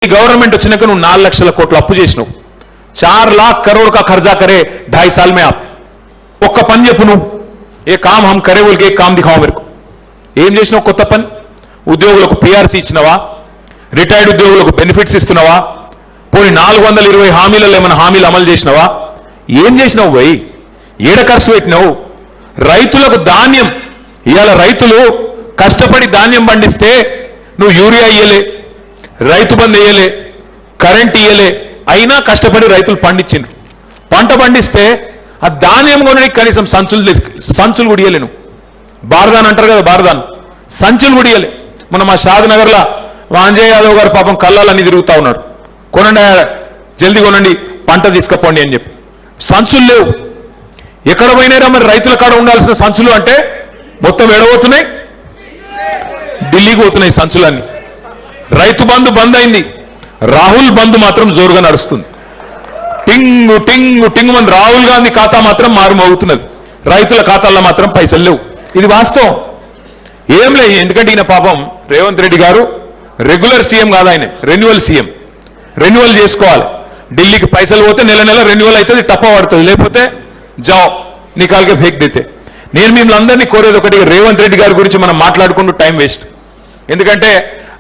Government వచ్చినాక నువ్వు 4 లక్షల కోట్ల అప్పు చేసినావు 4 लाख करोड़ का खर्चा करे 2.5 साल में आप ఒక్క పని చెప్పు నువ్వు ఏ काम हम करे बोल के एक काम दिखाओ मेरे को ఏం చేసినావు కొత్త పని ఉద్యోగులకు పీఆర్సీ ఇచ్చినావా రిటైర్డ్ ఉద్యోగులకు బెనిఫిట్స్ ఇస్తున్నావా పోయి 420 హామీలలో ఏమైనా హామీలు అమలు చేసినావా ఏం చేసినావు భయ్ ఏడ ఖర్చు పెట్టినావు రైతులకు ధాన్యం ఇయాల రైతులు కష్టపడి ధాన్యం పండిస్తే నువ్వు యూరియా ఇయ్యలే రైతు బంధు ఇయ్యలే కరెంట్ ఇయ్యలే అయినా కష్టపడి రైతులు పండించిండ్రు పంట పండిస్తే ఆ ధాన్యం కొనడానికి కనీసం సంచులు కూడా ఇయ్యలేను బార్దాన్ అంటారు కదా బార్దాన్ సంచులు కూడా ఇయ్యలే మన మా షాద్నగర్లో అంజయ్ యాదవ్ గారు పాపం కళ్ళాలని తిరుగుతా ఉన్నాడు కొనండి జల్దీ కొనండి పంట తీసుకుపోండి అని చెప్పి సంచులు లేవు ఎక్కడ పోయినారా మరి రైతుల కాడ ఉండాల్సిన సంచులు అంటే మొత్తం ఎడబోతున్నాయి ఢిల్లీకి పోతున్నాయి సంచులన్నీ రైతు బంధు బంద్ అయింది రాహుల్ బంధు మాత్రం జోరుగా నడుస్తుంది టింగు టింగు టింగు మన రాహుల్ గాంధీ ఖాతా మాత్రం మారుమోగుతున్నది రైతుల ఖాతాల్లో మాత్రం పైసలు లేవు ఇది వాస్తవం ఏం లేదు ఎందుకంటే ఈయన పాపం రేవంత్ రెడ్డి గారు రెగ్యులర్ సీఎం కాదు ఆయన రెన్యువల్ సీఎం రెన్యువల్ చేసుకోవాలి ఢిల్లీకి పైసలు పోతే నెల నెల రెన్యువల్ అవుతుంది టప్ప పడుతుంది లేకపోతే జావ్ నికాల్కే ఫేక్ దితే నేను మిమ్మల్ని అందరినీ కోరేది ఒకటి రేవంత్ రెడ్డి గారి గురించి మనం మాట్లాడుకుంటూ టైం వేస్ట్ ఎందుకంటే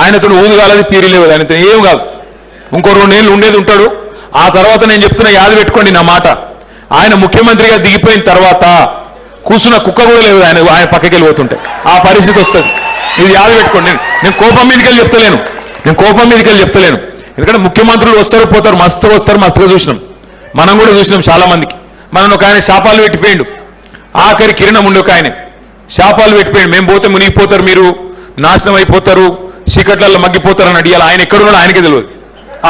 ఆయనతో ఊదుగాలది పీరిలేవు ఆయనతో ఏం కాదు ఇంకో 2 ఏళ్ళు ఉండేది ఉంటాడు ఆ తర్వాత నేను చెప్తున్నా యాది పెట్టుకోండి నా మాట ఆయన ముఖ్యమంత్రిగా దిగిపోయిన తర్వాత కూర్చున్న కుక్క కూడా లేదు ఆయన పక్కకి వెళ్ళిపోతుంటే ఆ పరిస్థితి వస్తుంది ఇది యాది పెట్టుకోండి నేను కోపం మీదకి వెళ్ళి చెప్తలేను ఎందుకంటే ముఖ్యమంత్రులు వస్తారు పోతారు మస్తుగా చూసినాం మనం కూడా చూసినాం చాలా మందికి మనం ఒక ఆయన శాపాలు పెట్టిపోయిండు ఆఖరి కిరణం ఉండి ఒక ఆయన శాపాలు పెట్టిపోయిండు మేము పోతే మునిగిపోతారు మీరు నాశనం అయిపోతారు చీకట్లలో మగ్గిపోతారు అని అడిగాలి ఆయన ఎక్కడున్నాడో ఆయనకే తెలియదు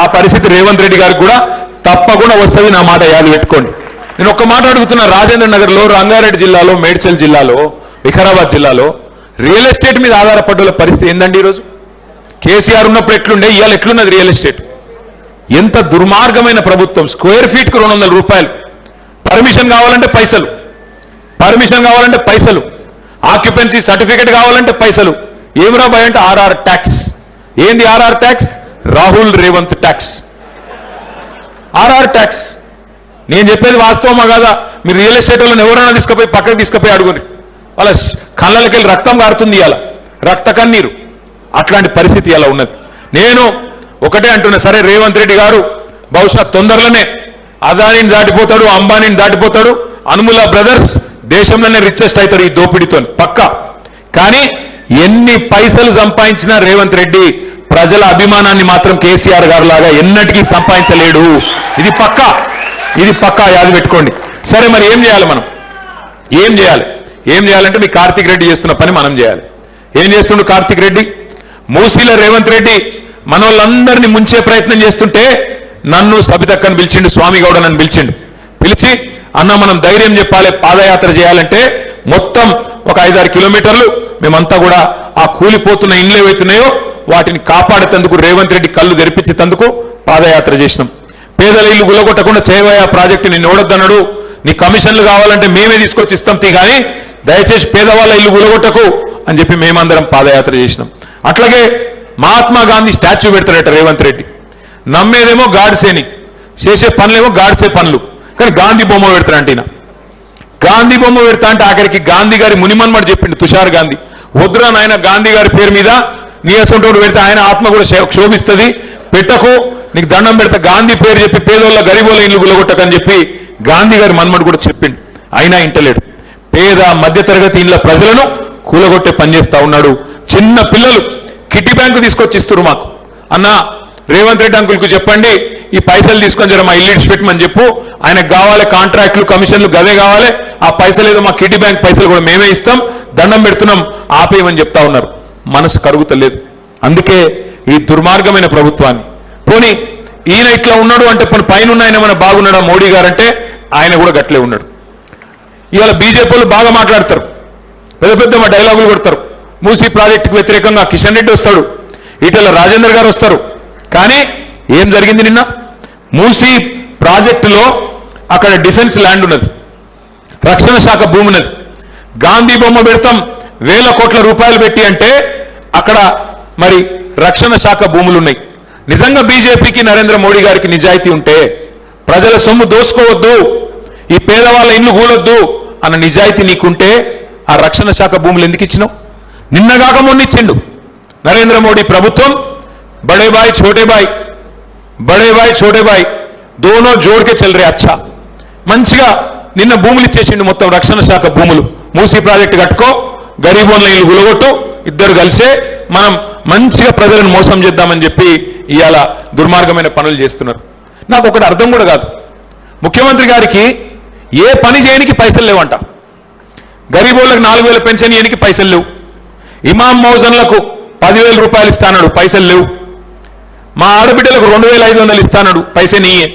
ఆ పరిస్థితి రేవంత్ రెడ్డి గారికి కూడా తప్పకుండా వస్తుంది నా మాట యాది పెట్టుకోండి నేను ఒక్క మాట అడుగుతున్నా రాజేంద్ర నగర్లో రంగారెడ్డి జిల్లాలో మేడ్చల్ జిల్లాలో వికారాబాద్ జిల్లాలో రియల్ ఎస్టేట్ మీద ఆధారపడ్డ పరిస్థితి ఏందండి ఈరోజు కేసీఆర్ ఉన్నప్పుడు ఎట్లుండే ఇవాళ ఎట్లున్నది రియల్ ఎస్టేట్ ఎంత దుర్మార్గమైన ప్రభుత్వం స్క్వేర్ ఫీట్ కు 200 రూపాయలు పర్మిషన్ కావాలంటే పైసలు ఆక్యుపెన్సీ సర్టిఫికెట్ కావాలంటే పైసలు ఏమి రాబాయ్ అంటే ఆర్ఆర్ ట్యాక్స్ ఏంది RR tax Rahul Revanth tax RR tax నేను చెప్పేది వాస్తవమా కాదా మీరు రియల్ ఎస్టేట్ వాళ్ళని ఎవరైనా పక్కకు తీసుకుపోయి అడుగుని వాళ్ళ కళ్ళకి వెళ్ళి రక్తం కారుతుంది ఇవాళ రక్త కన్నీరు అట్లాంటి పరిస్థితి ఇలా ఉన్నది నేను ఒకటే అంటున్నా సరే రేవంత్ రెడ్డి గారు బహుశా తొందరలోనే అదానీని దాటిపోతాడు అంబానీని దాటిపోతాడు అనుముల బ్రదర్స్ దేశంలోనే రిచెస్ట్ అవుతారు ఈ దోపిడీతో పక్కా కానీ ఎన్ని పైసలు సంపాదించినా రేవంత్ రెడ్డి ప్రజల అభిమానాన్ని మాత్రం కేసీఆర్ గారు లాగా ఎన్నటికీ సంపాదించలేడు ఇది పక్కా యాది పెట్టుకోండి సరే మరి ఏం చేయాలి మనం ఏం చేయాలంటే మీ కార్తిక్ రెడ్డి చేస్తున్న పని మనం చేయాలి ఏం చేస్తుండు కార్తిక్ రెడ్డి మూసీల రేవంత్ రెడ్డి మనోళ్ళందరినీ ముంచే ప్రయత్నం చేస్తుంటే నన్ను సబితక్కని పిలిచిండు స్వామి గౌడ నన్ను పిలిచి అన్న మనం ధైర్యం చెప్పాలి పాదయాత్ర చేయాలంటే మొత్తం ఒక 5-6 కిలోమీటర్లు మేమంతా కూడా ఆ కూలిపోతున్న ఇండ్లు ఏవైతున్నాయో వాటిని కాపాడేందుకు రేవంత్ రెడ్డి కళ్ళు తెరిపించేందుకు పాదయాత్ర చేసినాం పేదల ఇల్లు గులగొట్టకుండా చేయవయ్య ప్రాజెక్టు నిన్ను ఓడొద్దన్నాడు నీ కమిషన్లు కావాలంటే మేమే తీసుకొచ్చి ఇస్తాం కానీ దయచేసి పేదవాళ్ళ ఇల్లు గులగొట్టకు అని చెప్పి మేమందరం పాదయాత్ర చేసినాం అట్లాగే మహాత్మా గాంధీ స్టాచ్యూ పెడతాడట రేవంత్ రెడ్డి నమ్మేదేమో గాడ్సేని చేసే పనులేమో గాడ్సే పనులు కానీ గాంధీ బొమ్మ పెడతాడంట ఈయన గాంధీ బొమ్మ పెడతా అంటే ఆఖరికి గాంధీ గారి మునిమన్మడు చెప్పిండు తుషార్ గాంధీ వద్దురా నాయన గాంధీ గారి పేరు మీద నీయసంటోడు పెడితే ఆయన ఆత్మ కూడా క్షోభిస్తుంది పెట్టకు నీకు దండం పెడతా గాంధీ పేరు చెప్పి పేదోళ్ళ గరీబోళ్ళ ఇల్లు గులగొట్టకని చెప్పి గాంధీ గారి మన్మడు కూడా చెప్పిండు అయినా ఇంటలేడు పేద మధ్యతరగతి ఇళ్ళ ప్రజలను కూలగొట్టే పని చేస్తా ఉన్నాడు చిన్న పిల్లలు కిట్టి బ్యాంకు తీసుకొచ్చి ఇస్తారు మాకు అన్న రేవంత్ రెడ్డి అంకుల్కు చెప్పండి ఈ పైసలు తీసుకొని జర మా ఇల్లు ఇడిచిపెట్టమని చెప్పు ఆయనకు కావాలి కాంట్రాక్టులు కమిషన్లు గదే కావాలి ఆ పైసలు ఏదో మా కిట్టి బ్యాంక్ పైసలు కూడా మేమే ఇస్తాం దండం పెడుతున్నాం ఆపేయమని చెప్తా ఉన్నారు మనసు కరుగుతలేదు అందుకే ఈ దుర్మార్గమైన ప్రభుత్వాన్ని పోనీ ఈయన ఇట్లా ఉన్నాడు అంటే పైన ఉన్న ఆయన ఏమైనా బాగున్నాడా మోడీ గారు అంటే ఆయన కూడా గట్లే ఉన్నాడు ఇవాళ బీజేపీలు బాగా మాట్లాడతారు పెద్ద డైలాగులు కొడతారు మూసీ ప్రాజెక్టుకు వ్యతిరేకంగా కిషన్ రెడ్డి వస్తాడు ఈటెల రాజేందర్ గారు వస్తారు కానీ ఏం జరిగింది నిన్న మూసీ ప్రాజెక్టులో అక్కడ డిఫెన్స్ ల్యాండ్ ఉన్నది రక్షణ శాఖ భూమి ఉన్నది గాంధీ బొమ్మ పెడతాం 1000 కోట్ల రూపాయలు పెట్టి అంటే అక్కడ మరి రక్షణ శాఖ భూములు ఉన్నాయి నిజంగా బీజేపీకి నరేంద్ర మోడీ గారికి నిజాయితీ ఉంటే ప్రజల సొమ్ము దోసుకోవద్దు, ఈ పేదవాళ్ళ ఇల్లు కూలొద్దు అన్న నిజాయితీ నీకుంటే ఆ రక్షణ శాఖ భూములు ఎందుకు ఇచ్చినావు? నిన్నగాక మొన్న ఇచ్చిండు నరేంద్ర మోడీ ప్రభుత్వం. బడే బాయ్ ఛోటే బాయ్ దోనో జోడ్కే చల్ రే అచ్చా. మంచిగా నిన్న భూములు ఇచ్చేసిండు, మొత్తం రక్షణ శాఖ భూములు. మూసీ ప్రాజెక్టు కట్టుకో, గరీబోన్ల ఇల్లు గులగొట్టు, ఇద్దరు కలిసే మనం మంచిగా ప్రజలను మోసం చేద్దామని చెప్పి ఇవాళ దుర్మార్గమైన పనులు చేస్తున్నారు. నాకు ఒకటి అర్థం కూడా కాదు, ముఖ్యమంత్రి గారికి ఏ పని చేయనికి పైసలు లేవంట. గరీబోళ్ళకు 4,000 పెన్షన్ ఇయనికి పైసలు లేవు. ఇమాం మౌజన్లకు 10,000 రూపాయలు ఇస్తాడు, పైసలు లేవు. మా ఆడబిడ్డలకు 2,500 ఇస్తాడు, पैसे नहीं है.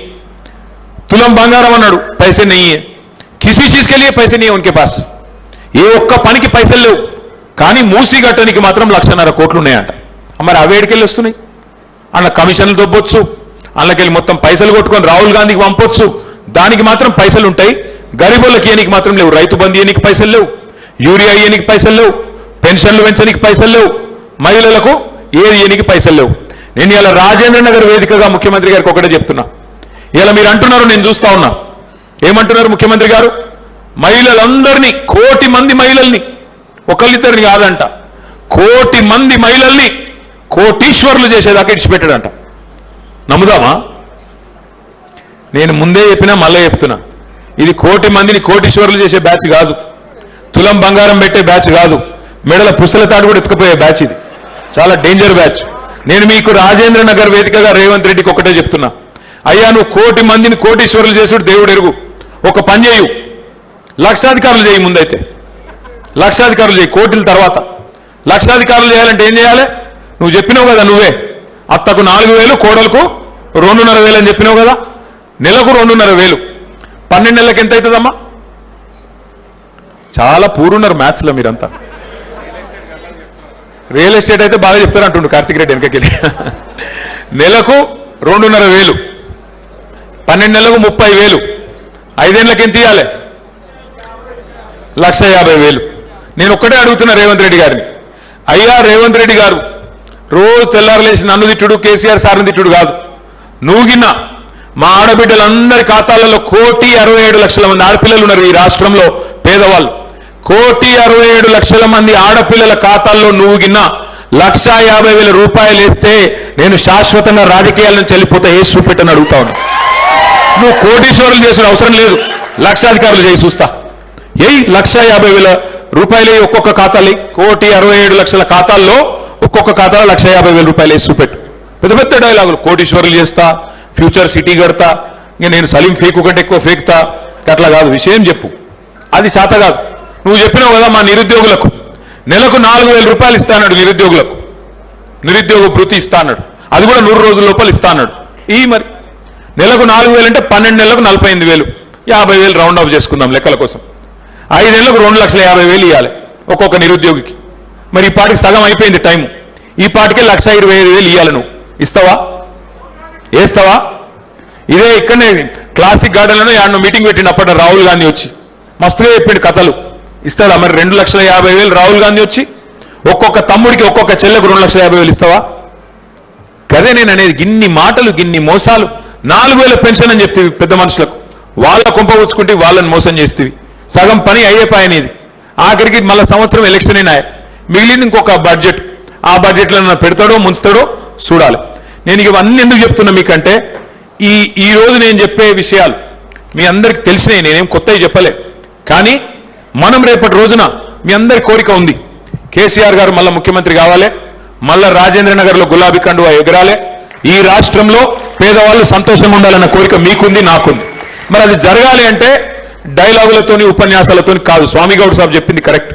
तुलम బంగారం అన్నాడు, पैसे नहीं है. किसी चीज के लिए पैसे नहीं है उनके पास. ఏ ఒక్క పనికి పైసలు లేవు. కానీ మూసీ గట్టనికి మాత్రం 1,50,000 కోట్లు ఉన్నాయంట. మరి అవేడికెళ్ళి వస్తున్నాయి? అన్న కమిషన్లు దొబ్బొచ్చు, అందులోకెళ్ళి మొత్తం పైసలు కొట్టుకొని రాహుల్ గాంధీకి పంపొచ్చు, దానికి మాత్రం పైసలు ఉంటాయి. గరీబులకి ఇయనికి మాత్రం లేవు. రైతు బంధు ఇయనికి పైసలు లేవు, యూరియా ఇయనికి పైసలు లేవు, పెన్షన్లు పెంచడానికి పైసలు లేవు, మహిళలకు ఏది ఇయనికి పైసలు లేవు. నేను ఇలా రాజేంద్ర నగర్ వేదికగా ముఖ్యమంత్రి గారికి ఒకటే చెప్తున్నా. ఇలా మీరు అంటున్నారు, నేను చూస్తా ఉన్నా. ఏమంటున్నారు ముఖ్యమంత్రి గారు? మహిళలందరినీ, 1 కోటి మంది మహిళల్ని, ఒకళ్ళిద్దరిని కాదంట, 1 కోటి మంది మహిళల్ని కోటీశ్వర్లు చేసేదాకా ఇడిచిపెట్టాడంట. నమ్ముదామా? నేను ముందే చెప్పినా మళ్ళీ చెప్తున్నా, ఇది 1 కోటి మందిని కోటీశ్వర్లు చేసే బ్యాచ్ కాదు, తులం బంగారం పెట్టే బ్యాచ్ కాదు, మెడల పుస్తల తాడు కూడా ఎత్తుకుపోయే బ్యాచ్. ఇది చాలా డేంజర్ బ్యాచ్. నేను మీకు రాజేంద్ర నగర్ వేదికగా రేవంత్ రెడ్డికి ఒకటే చెప్తున్నా, అయ్యా నువ్వు 1 కోటి మందిని కోటీశ్వర్లు చేసుడు దేవుడు ఎరుగు. ఒక పని చేయు, లక్షాధికారులు చేయి. ముందైతే లక్షాధికారులు చేయి, కోటిల తర్వాత. లక్షాధికారులు చేయాలంటే ఏం చేయాలి? నువ్వు చెప్పినావు కదా, నువ్వే అత్తకు 4,000, కోడలకు 2,500 అని చెప్పినావు కదా. నెలకు 2,500, 12 నెలలకు ఎంత అవుతుందమ్మా? చాలా పూరున్నారు మ్యాథ్స్లో మీరంతా. రియల్ ఎస్టేట్ అయితే బాగా చెప్తారంటుండు కార్తిక్ రెడ్డి వెనకకెళ్ళి. నెలకు 2,500, 12 నెలలకు 30,000, 5 ఏళ్ళకి ఎంత ఇవ్వాలి? 1,50,000. నేను ఒక్కటే అడుగుతున్నా రేవంత్ రెడ్డి గారిని, అయ్యా రేవంత్ రెడ్డి గారు, రోజు తెల్లారలేసి నన్ను తిట్టుడు, కేసీఆర్ సార్ని తిట్టుడు కాదు, నువ్వు గిన్న మా ఆడబిడ్డలందరి ఖాతాలలో 1,67,00,000 మంది ఆడపిల్లలు ఉన్నారు ఈ రాష్ట్రంలో, పేదవాళ్ళు. 1,67,00,000 మంది ఆడపిల్లల ఖాతాల్లో నువ్వు గిన్న 1,50,000 రూపాయలు వేస్తే నేను శాశ్వతంగా రాజకీయాల నుంచి వెళ్ళిపోతే వేసి చూపెట్టని అడుగుతా ఉన్నా. నువ్వు కోటీశ్వరులు చేసిన అవసరం లేదు, లక్షాధికారులు చేసి చూస్తా. 1,50,000 రూపాయలు ఒక్కొక్క ఖాతాలు, 1,67,00,000 ఖాతాల్లో ఒక్కొక్క ఖాతాలో 1,50,000 రూపాయలు వేసి చూపెట్టు. పెద్ద పెద్ద డైలాగులు, కోటీశ్వరులు చేస్తా, ఫ్యూచర్ సిటీ కడతా, ఇంకా నేను సలీం ఫేకు కంటే ఎక్కువ ఫేకుతా, అట్లా కాదు. విషయం చెప్పు, అది శాత కాదు. నువ్వు చెప్పినావు కదా మా నిరుద్యోగులకు నెలకు 4,000 రూపాయలు ఇస్తా అన్నాడు, నిరుద్యోగులకు నిరుద్యోగ భృతి ఇస్తా అన్నాడు, అది కూడా 100 రోజుల లోపల ఇస్తా అన్నాడు. ఈ మరి నెలకు 4,000 అంటే 12 నెలలకు 48,000, 50,000 రౌండ్ ఆఫ్ చేసుకుందాం లెక్కల కోసం. 5 ఏళ్లకు 2,50,000 ఇవ్వాలి ఒక్కొక్క నిరుద్యోగికి. మరి ఈ పాటికి సగం అయిపోయింది టైం, ఈ పాటికే 1,25,000 ఇవ్వాలి. నువ్వు ఇస్తావా? వేస్తావా? ఇదే ఇక్కడనే క్లాసిక్ గార్డెన్లో యాడ్నో మీటింగ్ పెట్టిండు అప్పటి రాహుల్ గాంధీ వచ్చి, మస్తుగా చెప్పిండు కథలు. ఇస్తాడా మరి 2,50,000 రాహుల్ గాంధీ వచ్చి? ఒక్కొక్క తమ్ముడికి ఒక్కొక్క చెల్లెకు 2,50,000 ఇస్తావా? కదే నేను అనేది, గిన్ని మాటలు, గిన్ని మోసాలు. 4,000 పెన్షన్ అని చెప్తేవి పెద్ద మనుషులకు, వాళ్ళ కుంపవచ్చుకుంటే వాళ్ళని మోసం చేస్తేవి. సగం పని అయ్యే పని ఇది. ఆఖరికి మళ్ళీ సంవత్సరం ఎలక్షన్ అయినా మిగిలింది ఇంకొక బడ్జెట్, ఆ బడ్జెట్లో పెడతాడో ముంచుతాడో చూడాలి. నేను ఇవన్నీ ఎందుకు చెప్తున్నా మీకంటే, ఈ రోజు నేను చెప్పే విషయాలు మీ అందరికి తెలిసినాయి, నేనేం కొత్తవి చెప్పలే. కానీ మనం రేపటి రోజున మీ అందరి కోరిక ఉంది, కేసీఆర్ గారు మళ్ళీ ముఖ్యమంత్రి కావాలి, మళ్ళా రాజేంద్ర నగర్లో గులాబీ కండువా ఎగరాలి, ఈ రాష్ట్రంలో పేదవాళ్ళు సంతోషంగా ఉండాలన్న కోరిక మీకుంది, నాకుంది. మరి అది జరగాలి అంటే డైలాగులతోని ఉపన్యాసాలతోని కాదు. స్వామి గౌడ్ సాబ్ చెప్పింది కరెక్ట్.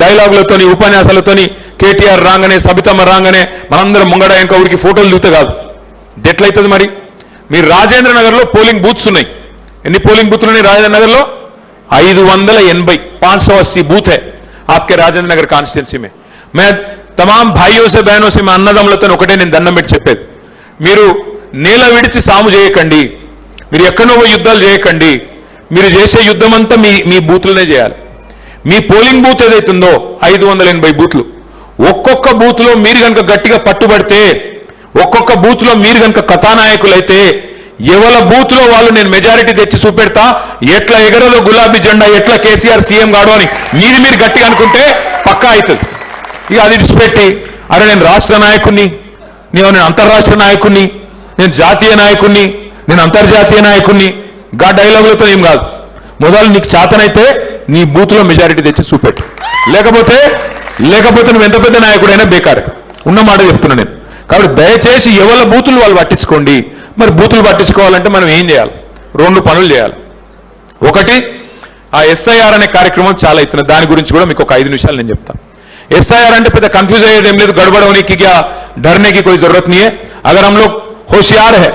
డైలాగులతోని ఉపన్యాసాలతోని కేటీఆర్ రాగానే, సబితమ్మ రాగానే మనందరం ముంగడ ఇంకా ఊరికి ఫోటోలు దిగుతా కాదు. ఎట్లయితుంది మరి? మీరు రాజేంద్ర నగర్లో పోలింగ్ బూత్స్ ఉన్నాయి. ఎన్ని పోలింగ్ బూత్లు ఉన్నాయి రాజేంద్ర నగర్లో? 580, 580 బూత్ है आपके राजेंद्र नगर कॉन्स्टिट्यूंसी में. मैं तमाम भाइयों से बहनों से मैं అన్నదమ్ములతో ఒకటే నేను దండం పెట్టి చెప్పేది, మీరు నేల విడిచి సాము చేయకండి, మీరు ఎక్కడో యుద్ధాలు చేయకండి, మీరు చేసే యుద్ధం అంతా మీ బూత్లనే చేయాలి. మీ పోలింగ్ బూత్ ఏదైతుందో 580 బూత్లు, ఒక్కొక్క బూత్లో మీరు కనుక గట్టిగా పట్టుబడితే ఒక్కొక్క బూత్ లో మీరు కనుక కథానాయకులైతే ఎవల బూత్ లో వాళ్ళు నేను మెజారిటీ తెచ్చి చూపెడతా, ఎట్లా ఎగరదో గులాబీ జెండా, ఎట్లా కేసీఆర్ సీఎం గాడు అని మీరు గట్టిగా అనుకుంటే పక్కా అవుతుంది. ఇక అది విడిచిపెట్టి అరే నేను రాష్ట్ర నాయకుడిని, నేను అంతర్రాష్ట్ర నాయకుడిని, నేను జాతీయ నాయకుడిని, నేను అంతర్జాతీయ నాయకుడిని, గా డైలాగులతో ఏం కాదు. మొదలు నీకు చేతనైతే నీ బూత్లో మెజారిటీ తెచ్చి చూపెట్టు, లేకపోతే నువ్వు ఎంత పెద్ద నాయకుడైనా బేకారే. ఉన్న మాట చెప్తున్నా నేను. కాబట్టి దయచేసి ఎవరి బూతులు వాళ్ళు పట్టించుకోండి. మరి బూతులు పట్టించుకోవాలంటే మనం ఏం చేయాలి? 2 పనులు చేయాలి. ఒకటి, ఆ ఎస్ఐఆర్ అనే కార్యక్రమం చాలా అవుతున్నది. దాని గురించి కూడా మీకు ఒక 5 నిమిషాలు నేను చెప్తాను. एसआईआर అంటే పెద్ద కన్ఫ్యూజ్ అయ్యేది ఏం లేదు. गड़बड़ होने की क्या, डरने की कोई जरूरत नहीं है. अगर हम लोग होशियार है